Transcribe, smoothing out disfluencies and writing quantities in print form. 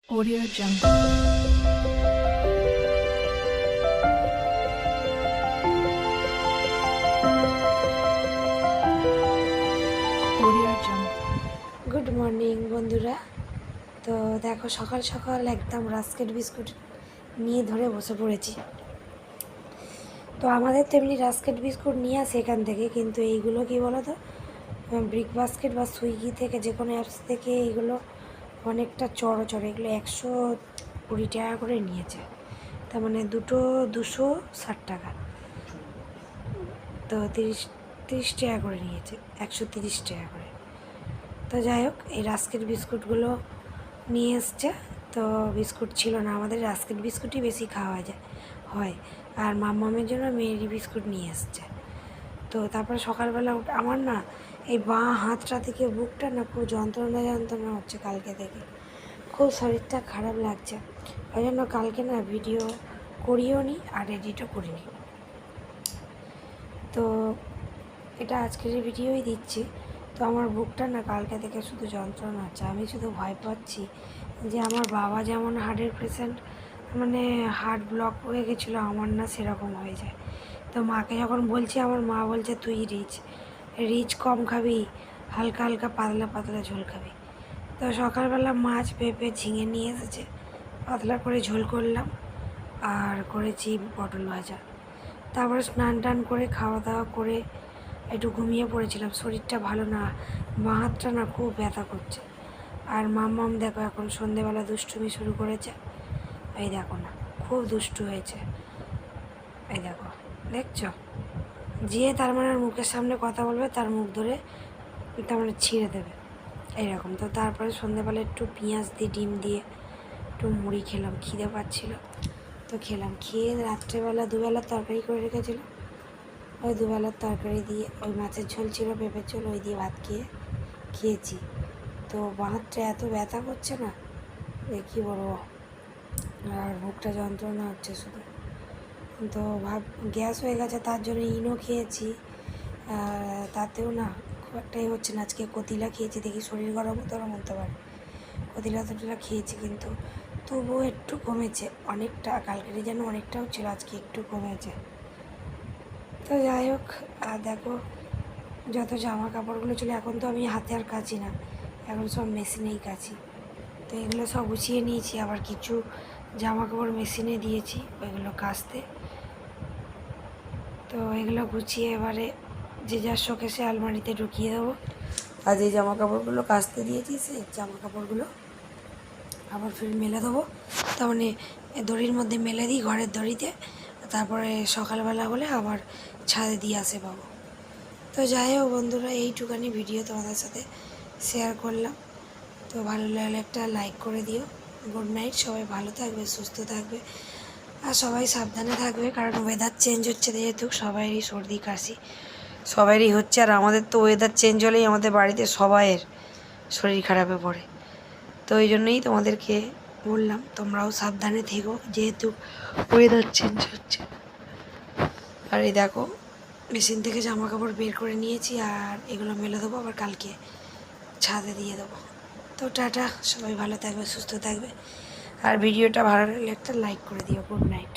Audio Jungle. Audio Jungle. Good morning বন্ধুরা। তো দেখো সকাল সকাল একদম রাস্কেট বিস্কুট নিয়ে ধরে বসে পড়েছি। তো আমাদের তেমনি রাস্কেট বিস্কুট নিয়ে আসে এখান থেকে, কিন্তু এইগুলো কি বলো তো, ব্রিক বাস্কেট বা সুইগি থেকে যে কোনো অ্যাপস থেকে এইগুলো অনেকটা চড়ো চড়ো, এগুলো 120 টাকা করে নিয়েছে। তার মানে দুটো 260 টাকা, তো তিরিশ টাকা করে নিয়েছে, 130 টাকা করে। তো যাই হোক, এই রাস্কেট বিস্কুটগুলো নিয়ে এসছে। তো বিস্কুট ছিল না, আমাদের রাস্কেট বিস্কুটই বেশি খাওয়া হয়। আর মামামের জন্য মেরি বিস্কুট নিয়ে এসছে। তো তারপরে সকালবেলা আমার না এই বাঁ হাতটা থেকে বুকটা না খুব যন্ত্রণা যন্ত্রণা হচ্ছে কালকে থেকে, খুব শরীরটা খারাপ লাগছে। ওই জন্য কালকে না ভিডিও করিও নি আর এডিটও করিনি। তো এটা আজকের ভিডিওই দিচ্ছি। তো আমার বুকটা না কালকে থেকে শুধু যন্ত্রণা হচ্ছে। আমি শুধু ভয় পাচ্ছি যে আমার বাবা যেমন হার্টের পেশেন্ট, মানে হার্ট ব্লক হয়ে গেছিলো, আমার না সেরকম হয়ে যায়। তো মাকে যখন বলছি, আমার মা বলছে তুই রিচ কম খাবি, হালকা হালকা পাতলা পাতলা ঝোল খাবি। তো সকালবেলা মাছ পেঁপে ঝিঙে নিয়ে এসেছে, পাতলা করে ঝোল করলাম আর করেছি পটল ভাজা। তারপরে স্নান টান করে খাওয়া দাওয়া করে একটু ঘুমিয়ে পড়েছিলাম। শরীরটা ভালো না, বাঁ হাতটা না খুব ব্যথা করছে। আর মাম্মাম দেখো এখন সন্ধেবেলা দুষ্টুমি শুরু করেছে। এই দেখো না, খুব দুষ্টু হয়েছে। এই দেখো, দেখছো, যে তার মানে ওর মুখের সামনে কথা বলবে তার মুখ ধরে তার মানে ছিঁড়ে দেবে এইরকম। তো তারপরে সন্ধেবেলা একটু পেঁয়াজ দিয়ে ডিম দিয়ে একটু মুড়ি খেলাম, খিদে পাচ্ছিলো। তো খেলাম, খেয়ে রাত্রেবেলা দুবেলা তরকারি করে রেখেছিলাম, ওই দুবেলার তরকারি দিয়ে ওই মাছের ঝোল ছিল, পেঁপের ঝোল, ওই দিয়ে ভাত খেয়েছি। তো বাঁধটা এত ব্যথা করছে না যে কী বলবো, আর বুকটা যন্ত্রণা হচ্ছে শুধু। তো গ্যাস হয়ে গেছে, তার জন্য ইনো খেয়েছি, তাতেও না খুব একটাই হচ্ছে না। আজকে কতিলা খেয়েছি, দেখি শরীর গরম হতে পারে। কতিলা টতিলা খেয়েছি, কিন্তু তবুও একটু কমেছে অনেকটা। কালকের যেন অনেকটা হচ্ছিলো, আজকে একটু কমেছে। তো যাই হোক, আর দেখো যত জামা কাপড়গুলো ছিল, এখন তো আমি হাতে আর কাচি না, এখন সব মেশিনেই কাচি। তো এগুলো সব গুছিয়ে নিয়েছি, আবার কিছু জামা কাপড় মেশিনে দিয়েছি ওইগুলো কাচতে। তো এগুলো গুছিয়ে এবারে যে যার শোকেসে আলমারিতে ঢুকিয়ে দেবো। আর যে জামা কাপড়গুলো কাচতে দিয়েছি সেই জামা কাপড়গুলো আবার ফির মেলে দেবো। তার মানে দড়ির মধ্যে মেলে দিই, ঘরের দড়িতে। তারপরে সকালবেলা হলে আবার ছাদে দিয়ে আসে পাবো। তো যাই হোক বন্ধুরা, এইটুখানি ভিডিও তোমাদের সাথে শেয়ার করলাম। তো ভালো লাগলে একটা লাইক করে দিও। গুড নাইট, সবাই ভালো থাকবে, সুস্থ থাকবে, আর সবাই সাবধানে থাকবে, কারণ ওয়েদার চেঞ্জ হচ্ছে যেহেতু সবাইরই সর্দি কাশি সবাইরই হচ্ছে। আর আমাদের তো ওয়েদার চেঞ্জ হলেই আমাদের বাড়িতে সবাইয়ের শরীর খারাপে পড়ে। তো এই জন্যই তোমাদেরকে বললাম তোমরাও সাবধানে থেকো, যেহেতু ওয়েদার চেঞ্জ হচ্ছে। আর এই দেখো, মেশিন থেকে জামা কাপড় বের করে নিয়েছি, আর এগুলো মেলে দেবো, আবার কালকে ছাদে দিয়ে দেবো। তো টাটা, সবাই ভালো থাকবে, সুস্থ থাকবে, আর ভিডিওটা ভালো লাগলে একটা লাইক করে দিও। Good night.